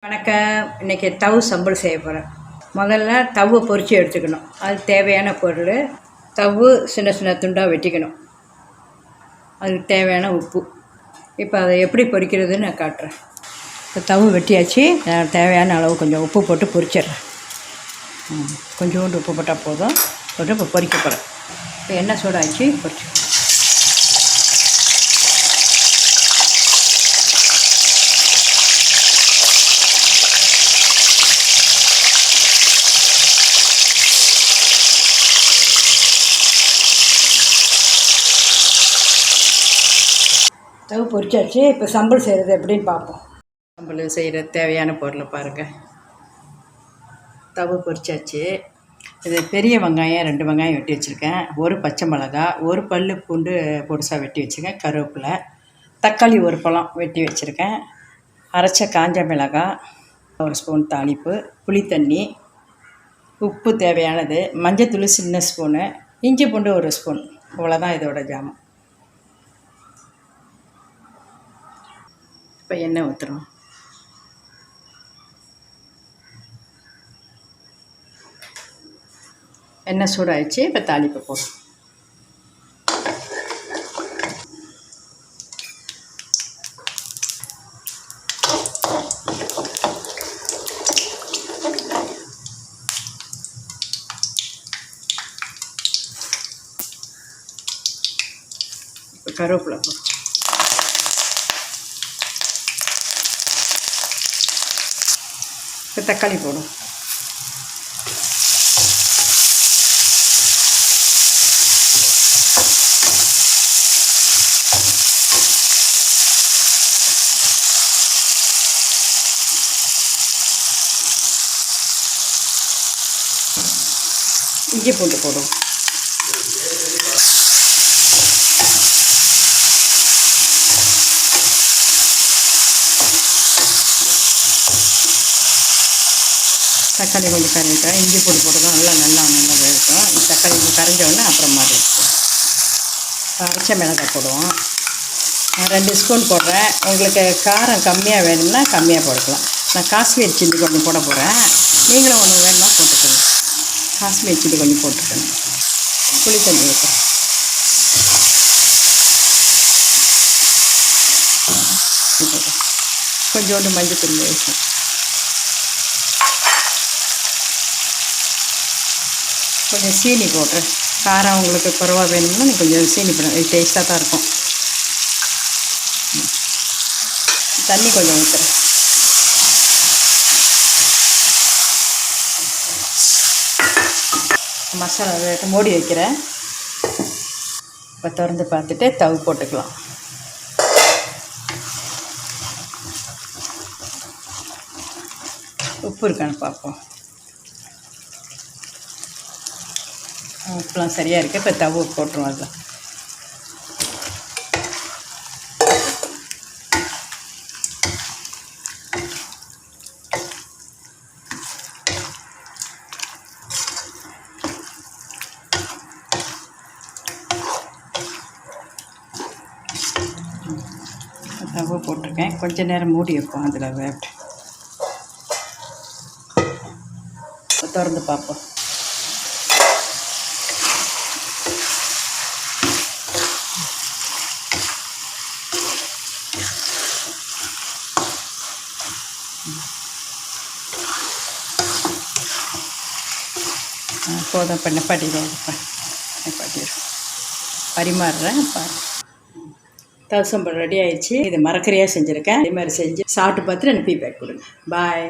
வணக்கம். இன்றைக்கி தவு சம்பல் செய்ய போகிறேன். முதல்ல தவ்வை பொரித்து எடுத்துக்கணும். அது தேவையான பொருள். தவு சின்ன சின்ன துண்டாக வெட்டிக்கணும். அதுக்கு தேவையான உப்பு. இப்போ அதை எப்படி பொரிக்கிறதுன்னு நான் காட்டுறேன். இப்போ தவு வெட்டியாச்சு. தேவையான அளவு கொஞ்சம் உப்பு போட்டு பொரிச்சிடுறேன். கொஞ்சோண்டு உப்பு போட்டால் போதும். போட்டு இப்போ பொரிக்க போகிறேன். இப்போ எண்ணெய் சூடாச்சு, பொரிச்சு தவு பொரிச்சாச்சு. இப்போ சம்பல் செய்கிறது எப்படின்னு பார்ப்போம். சம்பல் செய்கிற தேவையான பொருளை பாருங்கள். தவு பொரிச்சாச்சு. இது பெரிய வெங்காயம் 2 வெங்காயம் வெட்டி வச்சுருக்கேன். ஒரு பச்சை மிளகா, ஒரு பல் பூண்டு பொடிசாக வெட்டி வச்சுருக்கேன். கருவேப்பிலை, தக்காளி 1 பழம் வெட்டி வச்சுருக்கேன். அரைச்ச காஞ்ச மிளகாய், 1 ஸ்பூன் தாளிப்பு, புளித்தண்ணி, உப்பு தேவையானது, மஞ்சத்தூள் சின்ன ஸ்பூனு, இஞ்சி பூண்டு 1 ஸ்பூன். இவ்வளோதான் இதோட ஜாமான். இப்போ எண்ணெய் ஊற்றுறோம். எண்ணெய் சூடாகிடுச்சு. இப்போ தாளிப்பு போடும். இப்போ கருவேப்பிலை போடும். இப்போ தக்காளி போடும். இஞ்சி பூண்டு போடும். தக்காளி கொஞ்சம் கரையிட்டோம். இஞ்சி பூண்டு போட்டுதான் நல்லா வேகட்டும். தக்காளி கொஞ்சம் கரைஞ்சோடனே அப்புறமா இருக்கும். அரைச்ச மிளகாய் போடுவோம். 2 ஸ்பூன் போடுறேன். உங்களுக்கு காரம் கம்மியாக வேணும்னா கம்மியாக போட்டுக்கலாம். நான் காஷ்மீர் சில்லி கொஞ்சம் போட போகிறேன். நீங்களும் ஒன்று வேணும்னா போட்டுக்கோங்க. காஷ்மீர் சில்லி கொஞ்சம் போட்டுக்கணும். புளி தண்ணி வைப்பேன். கொஞ்சோண்டு மஞ்சள் வைப்பேன். கொஞ்சம் சீனி போடுறேன். காரம் உங்களுக்கு குறைவாக வேணும்னா நீ கொஞ்சம் சீனி போடுங்க. இது டேஸ்ட்டாக தான் இருக்கும். தண்ணி கொஞ்சம் ஊற்றுறேன். மசாலா மூடி வைக்கிறேன். இப்போ திறந்து பார்த்துட்டு தவு போட்டுக்கலாம். உப்பு இருக்கான்னு பார்ப்போம். உப்புலாம் சரியாக இருக்குது. இப்போ தவு போட்டுருவோம். அதில் தவு போட்டிருக்கேன். கொஞ்ச நேரம் மூடி வைப்போம். அதில் வேட்டு திறந்து பார்ப்போம். போதும். இப்போ நிப்பாட்டிடுவோம். பரிமாறுறேன். தவு சம்பல் ரெடி ஆயிடுச்சு. இது மரக்கறியாக செஞ்சுருக்கேன். இதே மாதிரி செஞ்சு சாப்பிட்டு பார்த்துட்டு எனக்கு ஃபீட்பேக் கொடுங்க. பாய்.